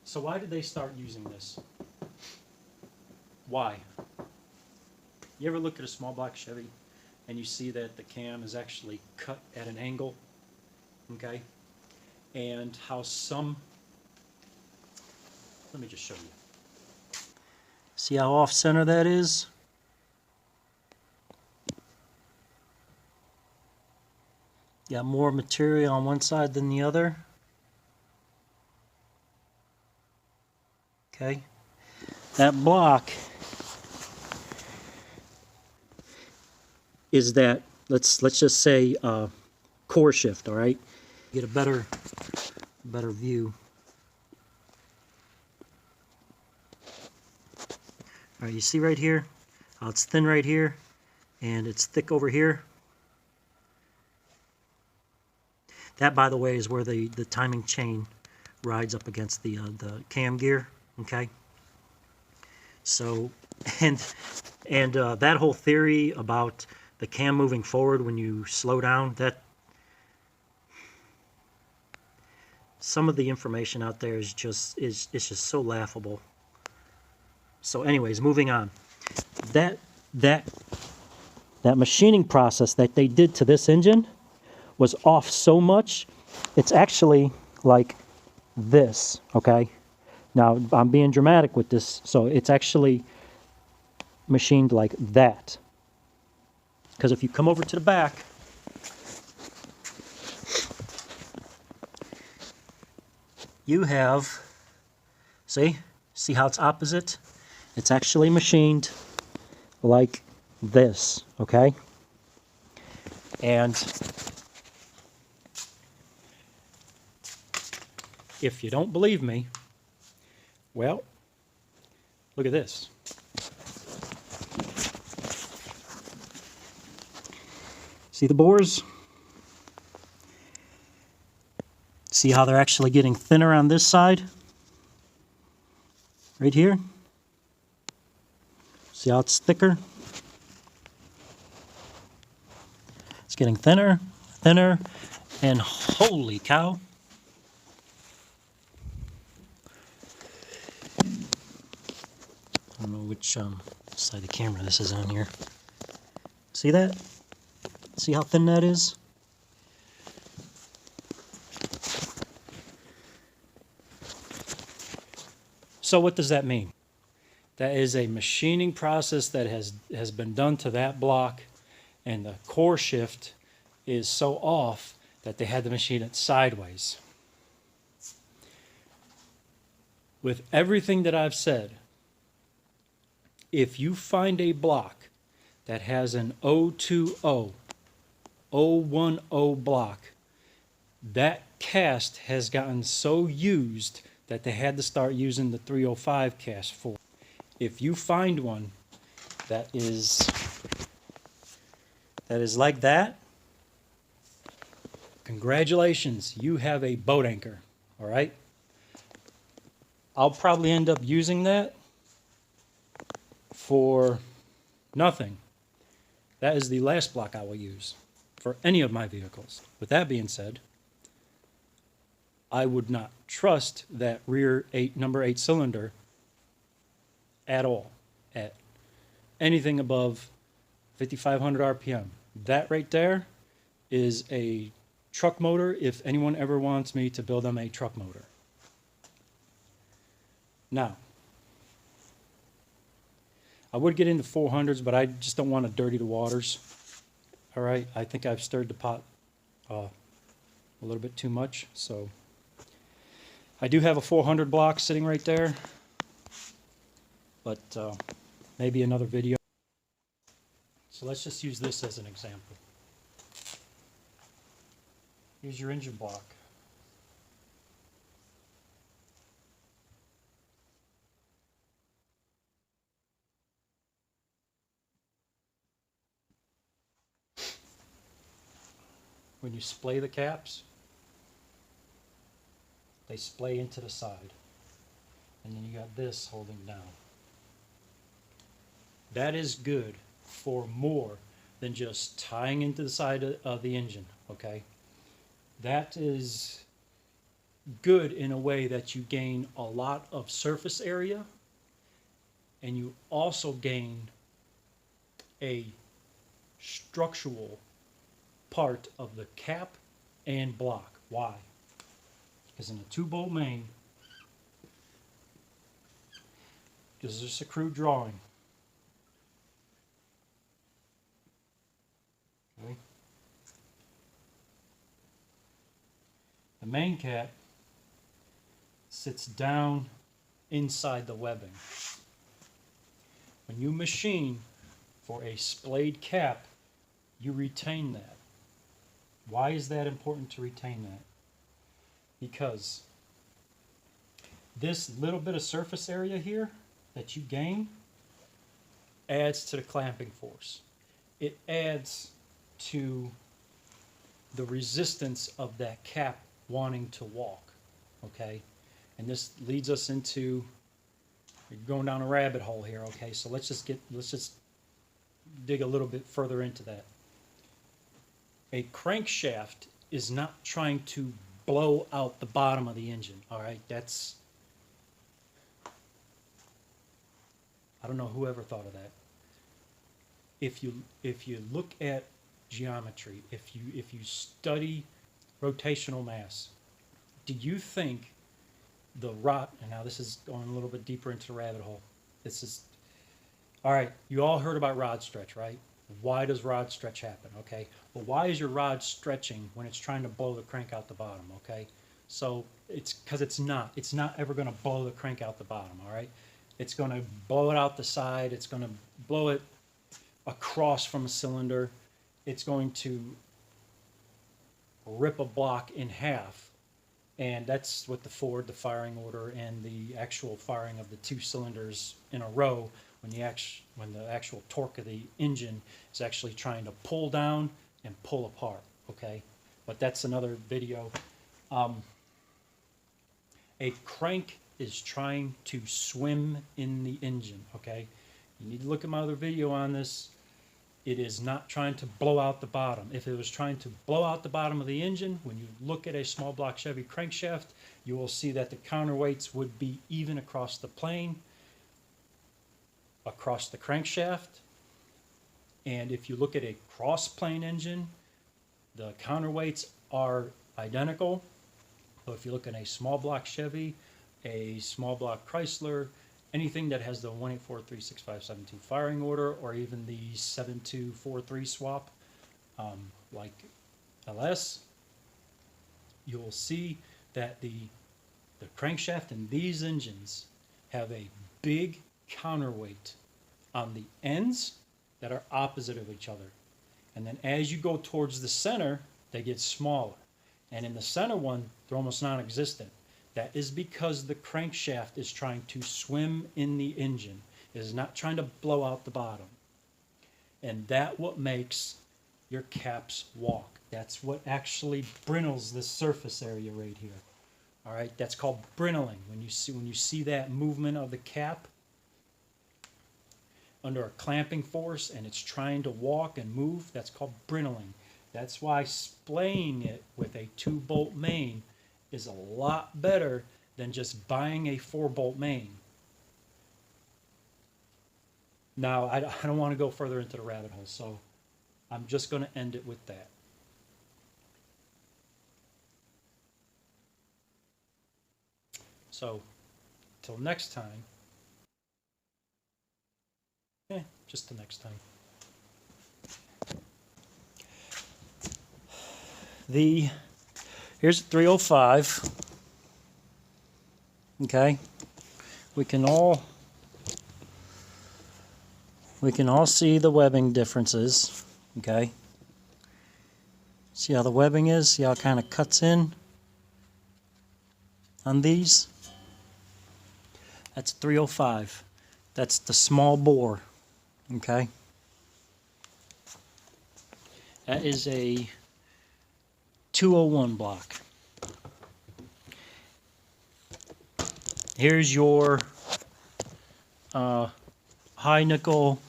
So why did they start using this? Why? You ever look at a small block Chevy and you see that the cam is actually cut at an angle, okay? And how some, let me just show you. See how off center that is? Got more material on one side than the other. Okay. That block is that, let's just say core shift, all right? Get a better view. All right, you see right here how it's thin right here and it's thick over here. That, by the way, is where the timing chain rides up against the cam gear. Okay. So, and that whole theory about the cam moving forward when you slow down, that some of the information out there is just so laughable. So, anyways, moving on. That machining process that they did to this engine was off so much, it's actually like this, okay? Now, I'm being dramatic with this, so it's actually machined like that. Because if you come over to the back, you have, see how it's opposite? It's actually machined like this, okay? And if you don't believe me, well, look at this. See the bores? See how they're actually getting thinner on this side? Right here? See how it's thicker? It's getting thinner, thinner, and holy cow. I don't know which side of the camera this is on here. See that? See how thin that is? So what does that mean? That is a machining process that has been done to that block, and the core shift is so off that they had to machine it sideways. With everything that I've said, if you find a block that has an 020, 010 block, that cast has gotten so used that they had to start using the 305 cast for. If you find one that is like that, congratulations, you have a boat anchor, all right? I'll probably end up using that for nothing. That is the last block I will use for any of my vehicles. With that being said, I would not trust that rear number 8 cylinder at all, at anything above 5,500 RPM. That right there is a truck motor if anyone ever wants me to build them a truck motor. Now, I would get into 400s, but I just don't want to dirty the waters. All right, I think I've stirred the pot a little bit too much, so I do have a 400 block sitting right there, but maybe another video. So let's just use this as an example. Here's your engine block. When you splay the caps, they splay into the side. And then you got this holding down. That is good for more than just tying into the side of the engine, okay? That is good in a way that you gain a lot of surface area, and you also gain a structural part of the cap and block. Why? Because in a 2-bolt main, this is just a crude drawing. Okay. The main cap sits down inside the webbing. When you machine for a splayed cap, you retain that. Why is that important to retain that? Because this little bit of surface area here that you gain adds to the clamping force. It adds to the resistance of that cap wanting to walk, okay? And this leads us into, we're going down a rabbit hole here, okay? So let's just dig a little bit further into that. A crankshaft is not trying to blow out the bottom of the engine, all right? That's, I don't know whoever thought of that. If you look at geometry, if you study rotational mass, do you think the rod, and now this is going a little bit deeper into the rabbit hole. This is, all right, you all heard about rod stretch, right? Why does rod stretch happen, okay? Well, why is your rod stretching when it's trying to blow the crank out the bottom, okay? So it's because it's not ever going to blow the crank out the bottom, all right? It's going to blow it out the side. It's going to blow it across from a cylinder. It's going to rip a block in half. And that's what the firing order, and the actual firing of the 2 cylinders in a row when the actual torque of the engine is actually trying to pull down and pull apart, okay? But that's another video. A crank is trying to swim in the engine, okay? You need to look at my other video on this. It is not trying to blow out the bottom. If it was trying to blow out the bottom of the engine, when you look at a small block Chevy crankshaft, you will see that the counterweights would be even across the plane, across the crankshaft. And if you look at a cross-plane engine, the counterweights are identical. But if you look at a small block Chevy, a small block Chrysler, anything that has the 184-365-72 firing order, or even the 7243 swap, like LS, you will see that the crankshaft in these engines have a big counterweight on the ends that are opposite of each other. And then as you go towards the center, they get smaller. And in the center one, they're almost non-existent. That is because the crankshaft is trying to swim in the engine. It is not trying to blow out the bottom. And that's what makes your caps walk. That's what actually brinnles this surface area right here. All right, that's called brinnling. When you see that movement of the cap under a clamping force and it's trying to walk and move, that's called brinnling. That's why splaying it with a 2-bolt main is a lot better than just buying a 4-bolt main. Now, I don't want to go further into the rabbit hole, so I'm just going to end it with that. So, till next time, just the next time. Here's a 305. Okay, we can all see the webbing differences. Okay, see how the webbing is? See how it kind of cuts in on these? That's 305. That's the small bore. Okay, that is a 201 block. Here's your high nickel